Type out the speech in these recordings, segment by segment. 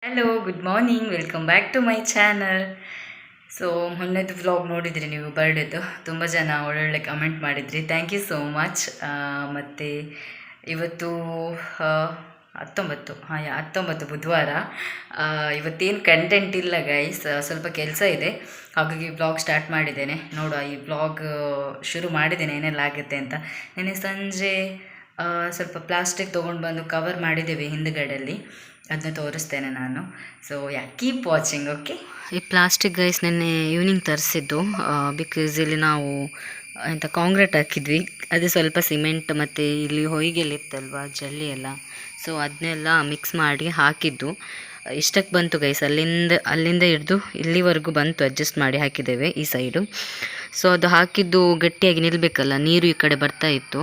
Hello good morning, welcome back to my channel. So ಮೊನ್ನೆದು vlog ನೋಡಿದ್ರಿ ನೀವು, ಬರ್ಡೇದು. ತುಂಬ ಜನ ಒಳ್ಳೊಳ್ಳೆ ಕಮೆಂಟ್ ಮಾಡಿದ್ರಿ, ಥ್ಯಾಂಕ್ ಯು ಸೋ ಮಚ್. ಮತ್ತು ಇವತ್ತು 19 ಬುಧವಾರ. ಇವತ್ತೇನು ಕಂಟೆಂಟ್ ಇಲ್ಲ ಗೈಸ್, ಸ್ವಲ್ಪ ಕೆಲಸ ಇದೆ, ಹಾಗಾಗಿ ವ್ಲಾಗ್ ಸ್ಟಾರ್ಟ್ ಮಾಡಿದ್ದೇನೆ. ನೋಡುವ, ಈ ವ್ಲಾಗ್ ಶುರು ಮಾಡಿದ್ದೇನೆ ಏನೆಲ್ಲ ಆಗುತ್ತೆ ಅಂತ. ನೆನ್ನೆ ಸಂಜೆ ಸ್ವಲ್ಪ ಪ್ಲಾಸ್ಟಿಕ್ ತೊಗೊಂಡು ಬಂದು ಕವರ್ ಮಾಡಿದ್ದೇವೆ ಹಿಂದುಗಡೆಯಲ್ಲಿ, ಅದನ್ನ ತೋರಿಸ್ತೇನೆ ನಾನು. So keep watching, okay. ಈ ಪ್ಲಾಸ್ಟಿಕ್ ಗೈಸ್ ನೆನ್ನೆ ಈವ್ನಿಂಗ್ ತರಿಸಿದ್ದು, ಬಿಕಾಸ್ ಇಲ್ಲಿ ನಾವು ಎಂತ ಕಾಂಕ್ರೀಟ್ ಹಾಕಿದ್ವಿ, ಅದು ಸ್ವಲ್ಪ ಸಿಮೆಂಟ್ ಮತ್ತು ಇಲ್ಲಿ ಹೊಯ್ಗೆಲ್ಲ ಇತ್ತಲ್ವ, ಜಲ್ಲಿ ಎಲ್ಲ, ಸೊ ಅದನ್ನೆಲ್ಲ ಮಿಕ್ಸ್ ಮಾಡಿ ಹಾಕಿದ್ದು. ಇಷ್ಟಕ್ಕೆ ಬಂತು ಗೈಸ್, ಅಲ್ಲಿಂದ ಹಿಡಿದು ಇಲ್ಲಿವರೆಗೂ ಬಂತು, ಅಡ್ಜಸ್ಟ್ ಮಾಡಿ ಹಾಕಿದ್ದೇವೆ ಈ ಸೈಡು. ಸೊ ಅದು ಹಾಕಿದ್ದು ಗಟ್ಟಿಯಾಗಿ ನಿಲ್ಲಬೇಕಲ್ಲ, ನೀರು ಈ ಕಡೆ ಬರ್ತಾ ಇತ್ತು,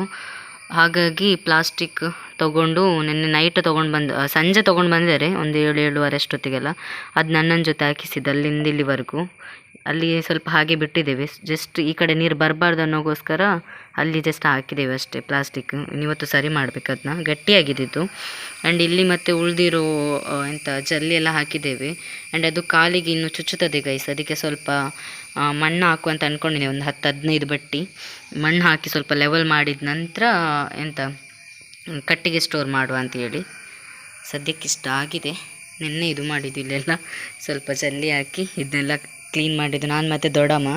ಹಾಗಾಗಿ ಪ್ಲಾಸ್ಟಿಕ್ ತೊಗೊಂಡು ನಿನ್ನೆ ನೈಟ್ ಸಂಜೆ ತೊಗೊಂಡು ಬಂದಿದ್ದಾರೆ, ಒಂದು 7-7:30 ಅಷ್ಟೊತ್ತಿಗೆಲ್ಲ. ಅದು ನನ್ನನ ಜೊತೆ ಹಾಕಿಸಿದ್ದು ಅಲ್ಲಿಂದ ಇಲ್ಲಿವರೆಗೂ. ಅಲ್ಲಿ ಸ್ವಲ್ಪ ಹಾಗೆ ಬಿಟ್ಟಿದ್ದೇವೆ, ಜಸ್ಟ್ ಈ ಕಡೆ ನೀರು ಬರಬಾರ್ದು ಅನ್ನೋಗೋಸ್ಕರ ಅಲ್ಲಿ ಜಸ್ಟ್ ಹಾಕಿದ್ದೇವೆ ಅಷ್ಟೇ ಪ್ಲಾಸ್ಟಿಕ್. ಇವತ್ತು ಸರಿ ಮಾಡಬೇಕು, ಅದನ್ನ ಗಟ್ಟಿಯಾಗಿದ್ದು. ಆ್ಯಂಡ್ ಇಲ್ಲಿ ಮತ್ತೆ ಉಳಿದಿರೋ ಜಲ್ಲಿ ಎಲ್ಲ ಹಾಕಿದ್ದೇವೆ. ಆ್ಯಂಡ್ ಅದು ಕಾಲಿಗೆ ಇನ್ನೂ ಚುಚ್ಚುತ್ತದೆ ಗೈಸ್, ಅದಕ್ಕೆ ಸ್ವಲ್ಪ ಮಣ್ಣು ಹಾಕು ಅಂತ ಅಂದ್ಕೊಂಡಿದ್ದೇವೆ, ಒಂದು 10-15 ಬಟ್ಟಿ ಮಣ್ಣು ಹಾಕಿ ಸ್ವಲ್ಪ ಲೆವೆಲ್ ಮಾಡಿದ ನಂತರ ಕಟ್ಟಿಗೆ ಸ್ಟೋರ್ ಮಾಡುವ ಅಂತೇಳಿ. ಸದ್ಯಕ್ಕೆ ಇಷ್ಟ ಆಗಿದೆ. ನಿನ್ನೆ ಇದು ಮಾಡಿದ್ದು, ಇಲ್ಲೆಲ್ಲ ಸ್ವಲ್ಪ ಜಲ್ಲಿ ಹಾಕಿ ಇದನ್ನೆಲ್ಲ ಕ್ಲೀನ್ ಮಾಡಿದ್ದು ನಾನು ಮತ್ತು ದೊಡ್ಡಮ್ಮ.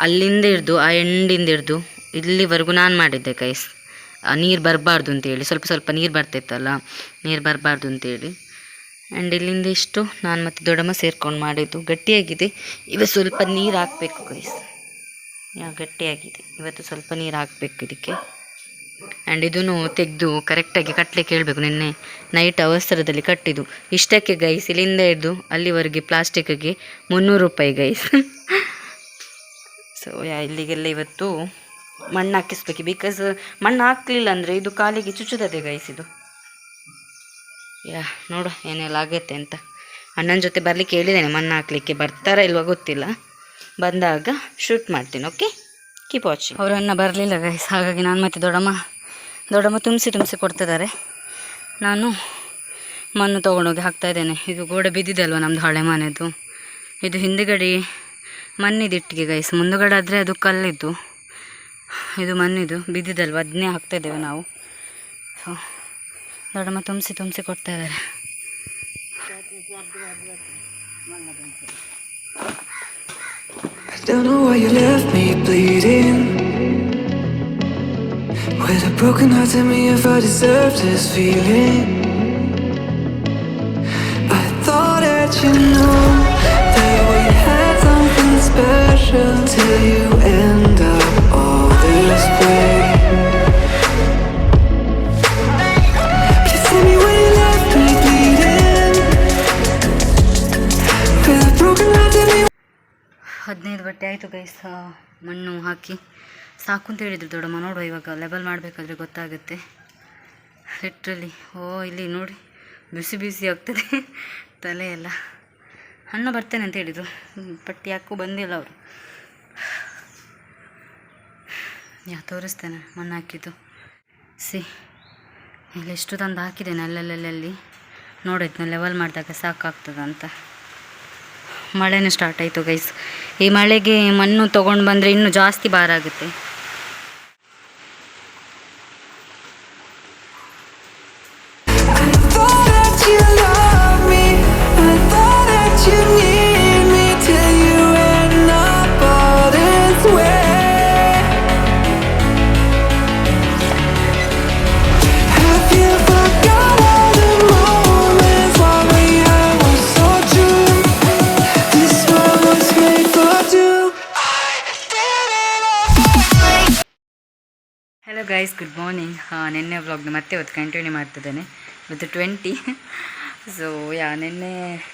ಅಲ್ಲಿಂದ ಹಿಡ್ದು ಆ ಎಂಡಿಂದ ಹಿಡ್ದು ಇಲ್ಲಿವರೆಗೂ ನಾನು ಮಾಡಿದ್ದೆ ಗೈಸ್, ನೀರು ಬರಬಾರ್ದು ಅಂತೇಳಿ. ಸ್ವಲ್ಪ ನೀರು ಬರ್ತಿತ್ತಲ್ಲ, ನೀರು ಬರಬಾರ್ದು ಅಂತೇಳಿ. ಆ್ಯಂಡ್ ಇಲ್ಲಿಂದ ಇಷ್ಟು ನಾನು ಮತ್ತು ದೊಡ್ಡಮ್ಮ ಸೇರ್ಕೊಂಡು ಮಾಡಿದ್ದು. ಗಟ್ಟಿಯಾಗಿದೆ, ಇವತ್ತು ಸ್ವಲ್ಪ ನೀರು ಹಾಕಬೇಕು ಗೈಸ್, ಗಟ್ಟಿಯಾಗಿದೆ. ಇವತ್ತು ಸ್ವಲ್ಪ ನೀರು ಹಾಕಬೇಕು ಇದಕ್ಕೆ. ಆ್ಯಂಡ್ ಇದನ್ನು ತೆಗೆದು ಕರೆಕ್ಟಾಗಿ ಕಟ್ಟಲಿಕ್ಕೆ ಹೇಳಬೇಕು. ನಿನ್ನೆ ನೈಟ್ ಅವಸರದಲ್ಲಿ ಕಟ್ಟಿದ್ದು. ಇಷ್ಟಕ್ಕೆ ಗೈಸ್, ಇಲ್ಲಿಂದ ಹಿಡ್ದು ಅಲ್ಲಿವರೆಗೆ ಪ್ಲಾಸ್ಟಿಕ್ಕಿಗೆ 300 ರೂಪಾಯಿ ಗೈಸ್. ಸೊ ಇಲ್ಲಿಗೆಲ್ಲ ಇವತ್ತು ಮಣ್ಣು ಹಾಕಿಸ್ಬೇಕು, ಬಿಕಾಸ್ ಮಣ್ಣು ಹಾಕಲಿಲ್ಲ ಅಂದರೆ ಇದು ಕಾಲಿಗೆ ಚುಚ್ಚುತ್ತದೆ ಗೈಸ್ ಇದು. ನೋಡು ಏನೆಲ್ಲ ಆಗುತ್ತೆ ಅಂತ. ಅಣ್ಣನ ಜೊತೆ ಬರಲಿಕ್ಕೆ ಹೇಳಿದ್ದೇನೆ ಮಣ್ಣು ಹಾಕಲಿಕ್ಕೆ, ಬರ್ತಾರಾ ಇಲ್ವ ಗೊತ್ತಿಲ್ಲ, ಬಂದಾಗ ಶೂಟ್ ಮಾಡ್ತೀನಿ, ಓಕೆ. Keep watching. ಅವರನ್ನ ಬರಲಿಲ್ಲ ಗೈಸ್, ಹಾಗಾಗಿ ನಾನು ಮತ್ತು ದೊಡ್ಡಮ್ಮ ತುಂಬಿಸಿ ಕೊಡ್ತಿದ್ದಾರೆ. ನಾನು ಮಣ್ಣು ತೊಗೊಂಡೋಗಿ ಹಾಕ್ತಾಯಿದ್ದೇನೆ. ಇದು ಗೋಡೆ ಬಿದ್ದಿದಲ್ವ ನಮ್ಮದು ಹಳೆ ಮನೆದು, ಇದು ಹಿಂದುಗಡೆ ಮಣ್ಣಿದು ಇಟ್ಟಿಗೆ ಗೈಸ್, ಮುಂದುಗಡೆ ಆದರೆ ಅದು ಕಲ್ಲಿದ್ದು, ಇದು ಮಣ್ಣಿದು ಬಿದ್ದಿದಲ್ವ, ಅದನ್ನೇ ಹಾಕ್ತಾಯಿದ್ದೇವೆ ನಾವು. ಸೊ ದೊಡ್ಡಮ್ಮ ತುಂಬಿಸಿ ಕೊಡ್ತಾಯಿದ್ದಾರೆ. I don't know why you left me bleeding with a broken heart. Tell me if I deserve this feeling. I thought that you know that we had something special till you end up all this way. Please tell me why you left me bleeding with a broken heart. Tell me 15 ಬಟ್ಟೆ ಆಯಿತು guys, ಮಣ್ಣು ಹಾಕಿ ಸಾಕು ಅಂತ ಹೇಳಿದ್ರು ದೊಡ್ಡಮ್ಮ. ನೋಡುವ ಇವಾಗ level ಮಾಡಬೇಕಾದ್ರೆ ಗೊತ್ತಾಗುತ್ತೆ ಲಿಟ್ರಲಿ. ಇಲ್ಲಿ ನೋಡಿ ಬಿಸಿ ಆಗ್ತದೆ ತಲೆ ಎಲ್ಲ. ಅಣ್ಣ ಬರ್ತೇನೆ ಅಂತ ಹೇಳಿದರು, ಪಟ್ಟಿ ಯಾಕೂ ಬಂದಿಲ್ಲ ಅವರು. ತೋರಿಸ್ತೇನೆ ಮಣ್ಣು ಹಾಕಿದ್ದು. ಇಲ್ಲಿ ಎಷ್ಟು ತಂದು ಹಾಕಿದ್ದೇನೆ ಅಲ್ಲಲ್ಲಿ. ನೋಡಿದ್ನ ಲೆವೆಲ್ ಮಾಡಿದಾಗ ಸಾಕಾಗ್ತದಂತ. ಮಳೆನೂ ಸ್ಟಾರ್ಟ್ ಆಯಿತು ಗೈಸ್. ಈ ಮಳೆಗೆ ಮಣ್ಣು ತೊಗೊಂಡು ಬಂದರೆ ಇನ್ನೂ ಜಾಸ್ತಿ ಭಾರ ಆಗುತ್ತೆ. Hello guys, good morning. ನಿನ್ನೆ ವ್ಲಾಗ್ನ ಮತ್ತೆ ಇವತ್ತು ಕಂಟಿನ್ಯೂ ಮಾಡ್ತಿದ್ದೇನೆ. ಇವತ್ತು 20. ಸೊ ನಿನ್ನೆ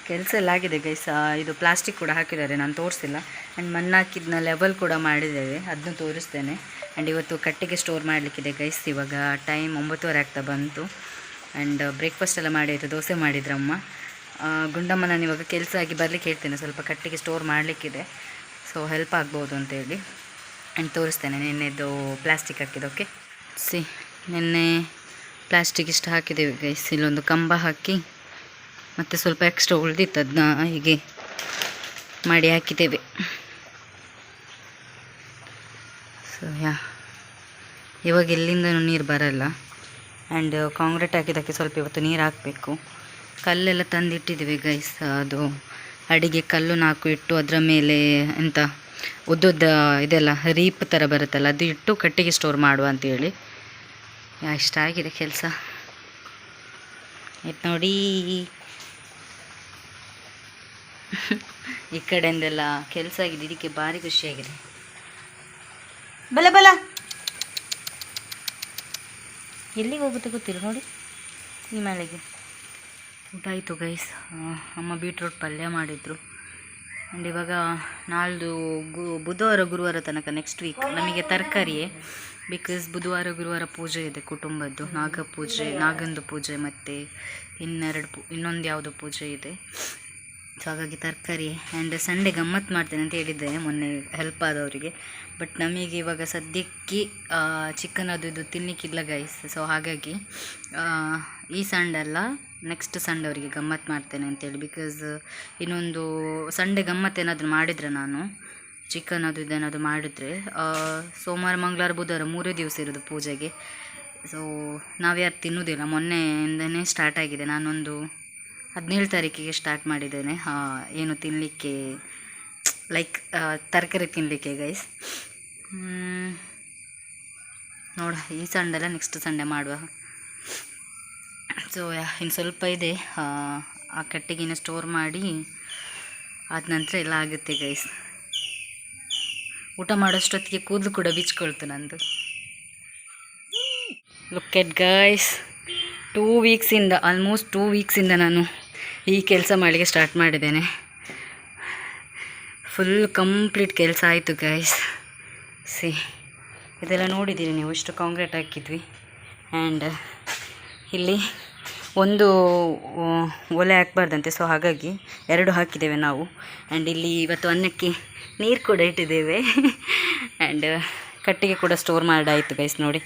ಕೆಲಸ ಎಲ್ಲ ಆಗಿದೆ ಗೈಸ್. ಇದು ಪ್ಲಾಸ್ಟಿಕ್ ಕೂಡ ಹಾಕಿದ್ದಾರೆ, ನಾನು ತೋರಿಸಿಲ್ಲ. ಆ್ಯಂಡ್ ಮಣ್ಣು ಹಾಕಿದ್ದನ್ನ ಲೆವೆಲ್ ಕೂಡ ಮಾಡಿದ್ದೇವೆ, ಅದನ್ನು ತೋರಿಸ್ತೇನೆ. ಆ್ಯಂಡ್ ಇವತ್ತು ಕಟ್ಟಿಗೆ ಸ್ಟೋರ್ ಮಾಡಲಿಕ್ಕಿದೆ ಗೈಸ್. ಇವಾಗ ಟೈಮ್ 9:30 ಆಗ್ತಾ ಬಂತು. ಆ್ಯಂಡ್ ಬ್ರೇಕ್ಫಾಸ್ಟ್ ಎಲ್ಲ ಮಾಡಿ ಆಯಿತು, ದೋಸೆ ಮಾಡಿದ್ರಮ್ಮ. ಗುಂಡಮ್ಮ ನಾನು ಇವಾಗ ಕೆಲಸ ಆಗಿ ಬರಲಿಕ್ಕೆ ಹೇಳ್ತೇನೆ, ಸ್ವಲ್ಪ ಕಟ್ಟಿಗೆ ಸ್ಟೋರ್ ಮಾಡಲಿಕ್ಕಿದೆ, ಸೊ ಹೆಲ್ಪ್ ಆಗ್ಬೋದು ಅಂತೇಳಿ. ಆ್ಯಂಡ್ ತೋರಿಸ್ತೇನೆ ನಿನ್ನೆದು ಪ್ಲಾಸ್ಟಿಕ್ ಹಾಕಿದ್ದು, ಓಕೆ. ನಿನ್ನೆ ಪ್ಲಾಸ್ಟಿಕ್ ಇಷ್ಟು ಹಾಕಿದ್ದೇವೆ ಗೈಸ್. ಇಲ್ಲೊಂದು ಕಂಬ ಹಾಕಿ ಮತ್ತು ಸ್ವಲ್ಪ ಎಕ್ಸ್ಟ್ರಾ ಉಳಿದಿತ್ತು, ಅದನ್ನ ಹೀಗೆ ಮಾಡಿ ಹಾಕಿದ್ದೇವೆ. ಸೊ ಇವಾಗ ಎಲ್ಲಿಂದನೂ ನೀರು ಬರಲ್ಲ. ಆ್ಯಂಡ್ ಕಾಂಕ್ರೀಟ್ ಹಾಕಿದ್ದಕ್ಕೆ ಸ್ವಲ್ಪ ಇವತ್ತು ನೀರು ಹಾಕಬೇಕು. ಕಲ್ಲೆಲ್ಲ ತಂದಿಟ್ಟಿದ್ದೀವಿ ಗೈಸ್. ಅದು ಅಡಿಗೆ ಕಲ್ಲು 4 ಇಟ್ಟು ಅದರ ಮೇಲೆ ಎಂತ ಉದ್ದುದ್ದ ಇದೆಲ್ಲ ರೀಪ್ ಥರ ಬರುತ್ತಲ್ಲ, ಅದು ಇಟ್ಟು ಕಟ್ಟಿಗೆ ಸ್ಟೋರ್ ಮಾಡುವ ಅಂತೇಳಿ. ಇಷ್ಟ ಆಗಿದೆ ಕೆಲಸ. ಆಯ್ತು ನೋಡಿ, ಈ ಕಡೆಯಿಂದೆಲ್ಲ ಕೆಲಸ ಆಗಿದೆ. ಇದಕ್ಕೆ ಭಾರಿ ಖುಷಿಯಾಗಿದೆ. ಬಲ ಬಲ ಎಲ್ಲಿಗೆ ಹೋಗುತ್ತೆ ಗೊತ್ತಿಲ್ಲ ನೋಡಿ ಈ ಮಳೆಗೆ. ಊಟ ಆಯಿತು ಗೈಸ್. ಅಮ್ಮ ಬೀಟ್ರೂಟ್ ಪಲ್ಯ ಮಾಡಿದರು. ಆ್ಯಂಡ್ ಇವಾಗ ನಾಳ್ದು ಬುಧವಾರ ಗುರುವಾರ ತನಕ ನೆಕ್ಸ್ಟ್ ವೀಕ್ ನಮಗೆ ತರಕಾರಿಯೇ. ಬಿಕಾಸ್ ಬುಧವಾರ ಗುರುವಾರ ಪೂಜೆ ಇದೆ ಕುಟುಂಬದ್ದು, ನಾಗಂದು ಪೂಜೆ ಮತ್ತು ಇನ್ನೊಂದು ಯಾವುದೋ ಪೂಜೆ ಇದೆ. ಸೊ ಹಾಗಾಗಿ ತರಕಾರಿ. ಆ್ಯಂಡ್ ಸಂಡೇ ಗಮ್ಮತ್ತು ಮಾಡ್ತೇನೆ ಅಂತ ಹೇಳಿದ್ದೇನೆ ಮೊನ್ನೆ ಹೆಲ್ಪ್ ಆದವರಿಗೆ. ಬಟ್ ನಮಗೆ ಇವಾಗ ಸದ್ಯಕ್ಕೆ ಚಿಕನ್ ಅದು ಇದು ತಿನ್ನಲಿಕ್ಕಿಲ್ಲ ಗೈಸ್. ಸೊ ಹಾಗಾಗಿ ಈ ಸಂಡೇ ಅಲ್ಲ, ನೆಕ್ಸ್ಟ್ ಸಂಡೇ ಅವರಿಗೆ ಗಮ್ಮತ್ತು ಮಾಡ್ತೇನೆ ಅಂತೇಳಿ. ಬಿಕಾಸ್ ಇನ್ನೊಂದು ಸಂಡೇ ಗಮ್ಮತ್ತು ಏನಾದರೂ ಮಾಡಿದರೆ, ನಾನು ಚಿಕನ್ ಅದು ಇದೇನಾದರೂ ಮಾಡಿದರೆ, ಸೋಮವಾರ ಮಂಗಳವಾರ ಬುಧವಾರ 3 ದಿವಸ ಇರೋದು ಪೂಜೆಗೆ. ಸೊ ನಾವ್ಯಾರು ತಿನ್ನೋದಿಲ್ಲ. ಮೊನ್ನೆಯಿಂದನೇ ಸ್ಟಾರ್ಟ್ ಆಗಿದೆ. ನಾನೊಂದು 17 ತಾರೀಕಿಗೆ ಸ್ಟಾರ್ಟ್ ಮಾಡಿದ್ದೇನೆ ಏನು ತಿನ್ನಲಿಕ್ಕೆ, ಲೈಕ್ ತರಕಾರಿ ತಿನ್ನಲಿಕ್ಕೆ ಗೈಸ್. ನೋಡ, ಈ ಸಂಡೇ ಅಲ್ಲ, ನೆಕ್ಸ್ಟ್ ಸಂಡೇ ಮಾಡುವ. ಸೊ ಇನ್ನು ಸ್ವಲ್ಪ ಇದೆ. ಆ ಕಟ್ಟಿಗೆನ ಸ್ಟೋರ್ ಮಾಡಿ ಆದ ನಂತರ ಎಲ್ಲ ಆಗುತ್ತೆ ಗೈಸ್. ಊಟ ಮಾಡೋಷ್ಟೊತ್ತಿಗೆ ಕೂದಲು ಕೂಡ ಬಿಚ್ಕೊಳ್ತು ನಂದು. ಲುಕ್ ಎಟ್ ಗೈಸ್, 2 ವೀಕ್ಸಿಂದ, ಆಲ್ಮೋಸ್ಟ್ 2 ವೀಕ್ಸಿಂದ ನಾನು ಈ ಕೆಲಸ ಮಾಡಲಿಕ್ಕೆ ಸ್ಟಾರ್ಟ್ ಮಾಡಿದ್ದೇನೆ. ಫುಲ್ ಕಂಪ್ಲೀಟ್ ಕೆಲಸ ಆಯಿತು ಗೈಸ್. ಇದೆಲ್ಲ ನೋಡಿದ್ದೀರಿ ನೀವು, ಇಷ್ಟು ಕಾಂಕ್ರೀಟ್ ಹಾಕಿದ್ವಿ. ಆ್ಯಂಡ್ ಇಲ್ಲಿ ಒಂದು ಒಲೆ ಹಾಕಬಾರ್ದಂತೆ, ಸೊ ಹಾಗಾಗಿ 2 ಹಾಕಿದ್ದೇವೆ ನಾವು. ಆ್ಯಂಡ್ ಇಲ್ಲಿ ಇವತ್ತು ಅನ್ನಕ್ಕೆ ನೀರು ಕೂಡ ಇಟ್ಟಿದ್ದೇವೆ. ಆ್ಯಂಡ್ ಕಟ್ಟಿಗೆ ಕೂಡ ಸ್ಟೋರ್ ಮಾಡಾಯಿತು ಗೈಸ್. ನೋಡಿ,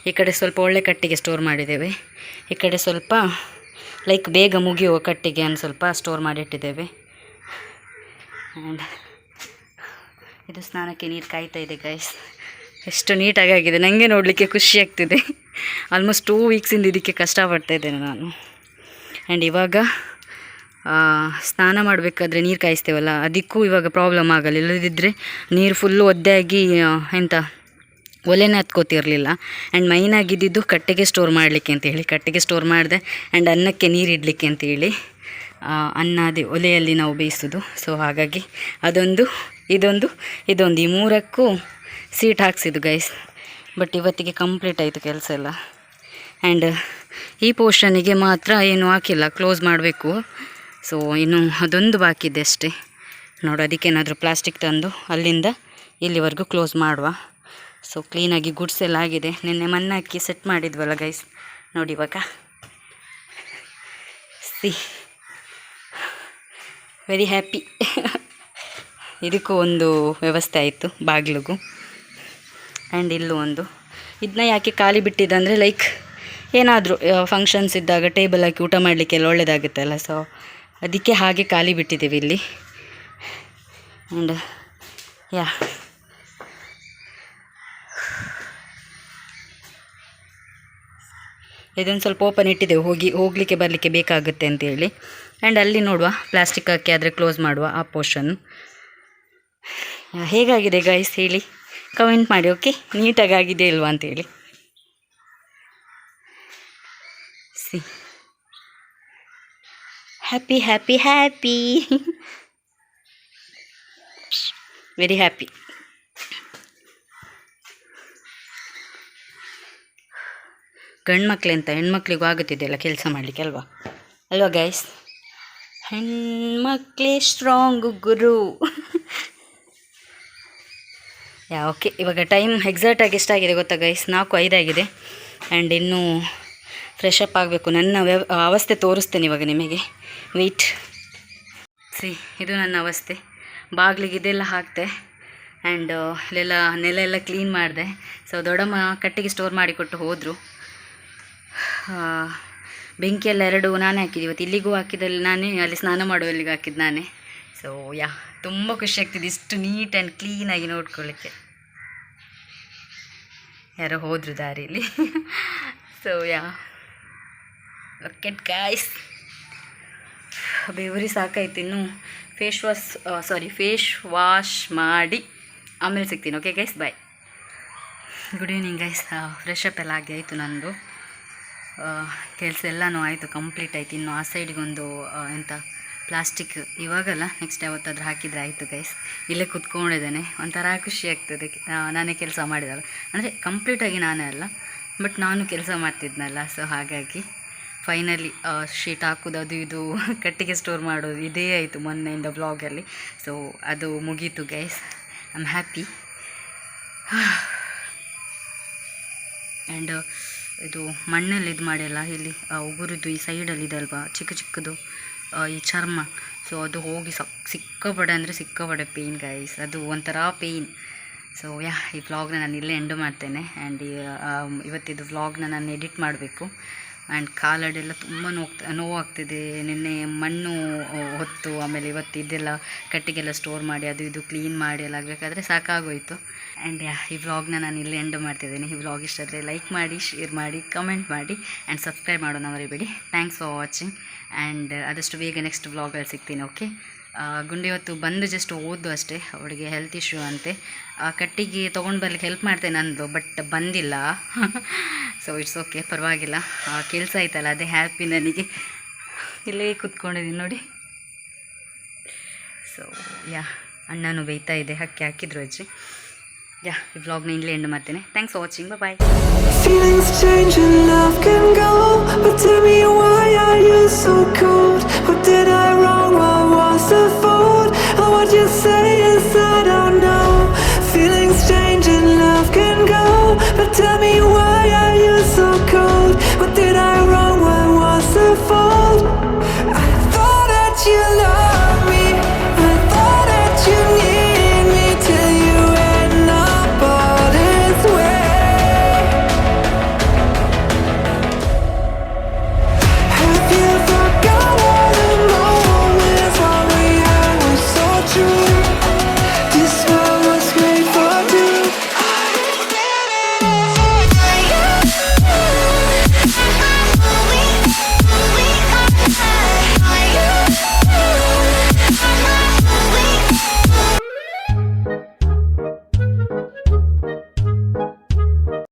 ಈ ಕಡೆ ಸ್ವಲ್ಪ ಒಳ್ಳೆ ಕಟ್ಟಿಗೆ ಸ್ಟೋರ್ ಮಾಡಿದ್ದೇವೆ, ಈ ಕಡೆ ಸ್ವಲ್ಪ ಲೈಕ್ ಬೇಗ ಮುಗಿಯುವ ಕಟ್ಟಿಗೆಯನ್ನು ಸ್ವಲ್ಪ ಸ್ಟೋರ್ ಮಾಡಿಟ್ಟಿದ್ದೇವೆ. ಆ್ಯಂಡ್ ಇದು ಸ್ನಾನಕ್ಕೆ ನೀರು ಕಾಯ್ತಾ ಇದೆ ಗೈಸ್. ಎಷ್ಟು ನೀಟಾಗಿ ಆಗಿದೆ, ನನಗೆ ನೋಡಲಿಕ್ಕೆ ಖುಷಿ ಆಗ್ತಿದೆ. ಆಲ್ಮೋಸ್ಟ್ 2 ವೀಕ್ಸಿಂದ ಇದಕ್ಕೆ ಕಷ್ಟಪಡ್ತಾ ಇದ್ದೇನೆ ನಾನು. ಆ್ಯಂಡ್ ಇವಾಗ ಸ್ನಾನ ಮಾಡಬೇಕಾದ್ರೆ ನೀರು ಕಾಯಿಸ್ತೇವಲ್ಲ, ಅದಕ್ಕೂ ಇವಾಗ ಪ್ರಾಬ್ಲಮ್ ಆಗಲ್ಲ. ಇಲ್ಲದಿದ್ದರೆ ನೀರು ಫುಲ್ಲು ಒದ್ದೆಯಾಗಿ ಒಲೆನೇ ಹತ್ಕೋತಿರಲಿಲ್ಲ. ಆ್ಯಂಡ್ ಮೈನಾಗಿದ್ದು ಕಟ್ಟಿಗೆ ಸ್ಟೋರ್ ಮಾಡಲಿಕ್ಕೆ ಅಂತೇಳಿ ಕಟ್ಟಿಗೆ ಸ್ಟೋರ್ ಮಾಡಿದೆ. ಆ್ಯಂಡ್ ಅನ್ನಕ್ಕೆ ನೀರು ಇಡಲಿಕ್ಕೆ ಅಂತೇಳಿ ಅನ್ನ ಅದೇ ಒಲೆಯಲ್ಲಿ ನಾವು ಬೇಯಿಸೋದು. ಸೊ ಹಾಗಾಗಿ ಅದೊಂದು ಇದೊಂದು ಈ 3ಕ್ಕೂ ಸೀಟ್ ಹಾಕ್ಸಿದ್ದು ಗೈಸ್. ಬಟ್ ಇವತ್ತಿಗೆ ಕಂಪ್ಲೀಟ್ ಆಯಿತು ಕೆಲಸ ಎಲ್ಲ. ಆ್ಯಂಡ್ ಈ ಪೋರ್ಷನಿಗೆ ಮಾತ್ರ ಏನು ಹಾಕಿಲ್ಲ, ಕ್ಲೋಸ್ ಮಾಡಬೇಕು. ಸೊ ಇನ್ನು ಅದೊಂದು ಬಾಕಿ ಇದೆ ಅಷ್ಟೇ. ನೋಡು, ಅದಕ್ಕೇನಾದರೂ ಪ್ಲಾಸ್ಟಿಕ್ ತಂದು ಅಲ್ಲಿಂದ ಇಲ್ಲಿವರೆಗೂ ಕ್ಲೋಸ್ ಮಾಡುವ. ಸೊ ಕ್ಲೀನಾಗಿ ಗುಡ್ಸ್ ಎಲ್ಲ ಆಗಿದೆ. ನಿನ್ನೆ ಮಣ್ಣು ಹಾಕಿ ಸೆಟ್ ಮಾಡಿದ್ವಲ್ಲ ಗೈಸ್, ನೋಡಿ ಇವಾಗ ವೆರಿ ಹ್ಯಾಪಿ. ಇದಕ್ಕೂ ಒಂದು ವ್ಯವಸ್ಥೆ ಆಯಿತು, ಬಾಗಿಲಿಗೂ. ಆ್ಯಂಡ್ ಇಲ್ಲೂ ಒಂದು. ಇದನ್ನ ಯಾಕೆ ಖಾಲಿ ಬಿಟ್ಟಿದ್ದಂದರೆ ಲೈಕ್ ಏನಾದರೂ ಫಂಕ್ಷನ್ಸ್ ಇದ್ದಾಗ ಟೇಬಲ್ ಹಾಕಿ ಊಟ ಮಾಡಲಿಕ್ಕೆಲ್ಲ ಒಳ್ಳೆಯದಾಗುತ್ತಲ್ಲ. ಸೊ ಅದಕ್ಕೆ ಹಾಗೆ ಖಾಲಿ ಬಿಟ್ಟಿದ್ದೀವಿ ಇಲ್ಲಿ. ಆ್ಯಂಡ್ ಇದೊಂದು ಸ್ವಲ್ಪ ಓಪನ್ ಇಟ್ಟಿದ್ದೆವು, ಹೋಗಲಿಕ್ಕೆ ಬರಲಿಕ್ಕೆ ಬೇಕಾಗುತ್ತೆ ಅಂತೇಳಿ. ಆ್ಯಂಡ್ ಅಲ್ಲಿ ನೋಡುವ, ಪ್ಲಾಸ್ಟಿಕ್ ಹಾಕಿ ಆದರೆ ಕ್ಲೋಸ್ ಮಾಡುವ ಆ ಪೋರ್ಷನ್. ಹೇಗಾಗಿದೆ ಗೈಸ್ ಹೇಳಿ, ಕಮೆಂಟ್ ಮಾಡಿ. ಓಕೆ, ನೀಟಾಗಿ ಆಗಿದೆ ಇಲ್ವಾ ಅಂತೇಳಿ. Happy happy happy, very happy. ಗಂಡು ಮಕ್ಕಳೆಂತ ಹೆಣ್ಮಕ್ಳಿಗೂ ಆಗುತ್ತಿದೆಯಲ್ಲ ಕೆಲಸ ಮಾಡಲಿಕ್ಕೆ ಅಲ್ವಾ ಗೈಸ್? ಹೆಣ್ಮಕ್ಳೇ ಸ್ಟ್ರಾಂಗು ಗುರು. ಓಕೆ, ಇವಾಗ ಟೈಮ್ ಎಕ್ಸಾಕ್ಟಾಗಿ ಎಷ್ಟಾಗಿದೆ ಗೊತ್ತಾ ಗೈಸ್? 4:05 ಆಗಿದೆ. ಆ್ಯಂಡ್ ಇನ್ನೂ ಫ್ರೆಶ್ ಅಪ್ ಆಗಬೇಕು. ನನ್ನ ಅವಸ್ಥೆ ತೋರಿಸ್ತೇನೆ ಇವಾಗ ನಿಮಗೆ, ವೆಯ್ಟ್. ಇದು ನನ್ನ ಅವಸ್ಥೆ. ಬಾಗಿಲಿಗೆ ಇದೆಲ್ಲ ಹಾಕ್ತೆ. ಆ್ಯಂಡ್ ಇಲ್ಲೆಲ್ಲ ನೆಲ ಎಲ್ಲ ಕ್ಲೀನ್ ಮಾಡಿದೆ. ಸೊ ದೊಡ್ಡಮ್ಮ ಕಟ್ಟಿಗೆ ಸ್ಟೋರ್ ಮಾಡಿಕೊಟ್ಟು ಹೋದರು. ಬೆಂಕಿಯೆಲ್ಲ ಎರಡು ನಾನೇ ಹಾಕಿದ್ದು. ಇವತ್ತು ಇಲ್ಲಿಗೂ ಹಾಕಿದಲ್ಲಿ ನಾನೇ, ಅಲ್ಲಿ ಸ್ನಾನ ಮಾಡುವಲ್ಲಿಗೂ ಹಾಕಿದ್ದು ನಾನೇ. ಸೊ ಯಾ, ತುಂಬ ಖುಷಿ ಆಗ್ತಿದೆ ಇಷ್ಟು ನೀಟ್ ಆ್ಯಂಡ್ ಕ್ಲೀನಾಗಿ ನೋಡ್ಕೊಳ್ಳಿಕ್ಕೆ. ಯಾರೋ ಹೋದರು ದಾರಿಯಲ್ಲಿ. ಸೊ ಯಾ, ಲೊಕೆಟ್ ಗಾಯ್ಸ್, ಬೆವರಿ ಸಾಕಾಯ್ತು. ಇನ್ನು ಫೇಸ್ ವಾಶ್ ಮಾಡಿ ಆಮೇಲೆ ಸಿಗ್ತೀನಿ. Okay guys, bye. Good evening guys. Fresh up ಎಲ್ಲ ಆಗಿ ಆಯಿತು ನಂದು. ಕೆಲಸ ಎಲ್ಲನೂ ಆಯಿತು, ಕಂಪ್ಲೀಟ್ ಆಯಿತು. ಇನ್ನು ಆ ಸೈಡಿಗೊಂದು ಎಂಥ ಪ್ಲಾಸ್ಟಿಕ್, ಇವಾಗಲ್ಲ ನೆಕ್ಸ್ಟ್ ಯಾವತ್ತಾದ್ರೂ ಹಾಕಿದರೆ ಆಯಿತು ಗೈಸ್. ಇಲ್ಲೇ ಕೂತ್ಕೊಂಡಿದ್ದೇನೆ, ಒಂಥರ ಖುಷಿ ಆಗ್ತದೆ. ನಾನೇ ಕೆಲಸ ಮಾಡಿದಲ್ಲ, ಅಂದರೆ ಕಂಪ್ಲೀಟಾಗಿ ನಾನೇ ಅಲ್ಲ, ಬಟ್ ನಾನು ಕೆಲಸ ಮಾಡ್ತಿದ್ನಲ್ಲ. ಸೊ ಹಾಗಾಗಿ ಫೈನಲಿ ಶೀಟ್ ಹಾಕೋದು, ಅದು ಇದು ಕಟ್ಟಿಗೆ ಸ್ಟೋರ್ ಮಾಡೋದು ಇದೇ ಆಯಿತು ಮೊನ್ನೆಯಿಂದ ವ್ಲಾಗಲ್ಲಿ. ಸೊ ಅದು ಮುಗೀತು guys. I am happy. And ಇದು ಮಣ್ಣಲ್ಲಿ ಇದು ಮಾಡಿಲ್ಲ, ಇಲ್ಲಿ ಉಗುರಿದ್ದು ಈ ಸೈಡಲ್ಲಿ ಇದೆ ಅಲ್ವಾ ಚಿಕ್ಕ ಚಿಕ್ಕದು ಈ ಚರ್ಮ. ಸೊ ಅದು ಹೋಗಿ ಸಿಕ್ಕಾಪಡೆ ಅಂದರೆ ಸಿಕ್ಕಾಪಡೆ ಪೇಯ್ನ್ ಗೈಸ್, ಅದು ಒಂಥರ ಪೇಯ್ನ್. ಸೊ ಯಾ, ಈ ವ್ಲಾಗ್ನ ನಾನು ಇಲ್ಲೇ ಎಂಡು ಮಾಡ್ತೇನೆ. ಆ್ಯಂಡ್ ಇವತ್ತಿದ್ದು ವ್ಲಾಗ್ನ ನಾನು ಎಡಿಟ್ ಮಾಡಬೇಕು. ಆ್ಯಂಡ್ ಕಾಲಡೆಲ್ಲ ತುಂಬ ನೋವಾಗ್ತಿದೆ. ನಿನ್ನೆ ಮಣ್ಣು ಹೊತ್ತು, ಆಮೇಲೆ ಇವತ್ತು ಇದೆಲ್ಲ ಕಟ್ಟಿಗೆಲ್ಲ ಸ್ಟೋರ್ ಮಾಡಿ ಅದು ಇದು ಕ್ಲೀನ್ ಮಾಡಿ ಎಲ್ಲ ಆಗಬೇಕಾದ್ರೆ ಸಾಕಾಗೋಯಿತು. ಆ್ಯಂಡ್ ಯಾ, ಈ ವ್ಲಾಗ್ನ ನಾನು ಇಲ್ಲೇ ಎಂಡ್ ಮಾಡ್ತಿದ್ದೀನಿ. ಈ ವ್ಲಾಗ್ ಇಷ್ಟ ಆದರೆ ಲೈಕ್ ಮಾಡಿ, ಶೇರ್ ಮಾಡಿ, ಕಮೆಂಟ್ ಮಾಡಿ ಆ್ಯಂಡ್ ಸಬ್ಸ್ಕ್ರೈಬ್ ಮಾಡೋಣ ಮರಿಬೇಡಿ. Thanks for watching. ಆ್ಯಂಡ್ ಆದಷ್ಟು ಬೇಗ ನೆಕ್ಸ್ಟ್ ವ್ಲಾಗಲ್ಲಿ ಸಿಗ್ತೀನಿ. ಓಕೆ. ಗುಂಡಿ ಹೊತ್ತು ಬಂದು ಜಸ್ಟ್ ಓದು ಅಷ್ಟೇ, ಅವಳಿಗೆ ಹೆಲ್ತ್ ಇಶ್ಯೂ ಅಂತೆ. ಕಟ್ಟಿಗೆ ತೊಗೊಂಡು ಬರ್ಲಿಕ್ಕೆ ಹೆಲ್ಪ್ ಮಾಡ್ತೇನೆ ಅಂದು, ಬಟ್ ಬಂದಿಲ್ಲ. ಸೊ ಇಟ್ಸ್ ಓಕೆ, ಪರವಾಗಿಲ್ಲ. ಕೆಲಸ ಆಯ್ತಲ್ಲ, ಅದೇ ಹ್ಯಾಪಿ ನನಗೆ. ಇಲ್ಲೇ ಕೂತ್ಕೊಂಡಿದ್ದೀನಿ ನೋಡಿ. ಸೊ ಯಾ, ಅಣ್ಣನೂ ಬೇಯ್ತಾ ಇದೆ, ಹಕ್ಕಿ ಹಾಕಿದ್ರು ಅಜ್ಜಿ. ಯಾ, ಈ ವ್ಲಾಗ್ನ ಇಲ್ಲೇ ಎಂಡ್ ಮಾಡ್ತೇನೆ. Thanks for watching, bye. Feelings change and love can go, but tell me why are you so cold?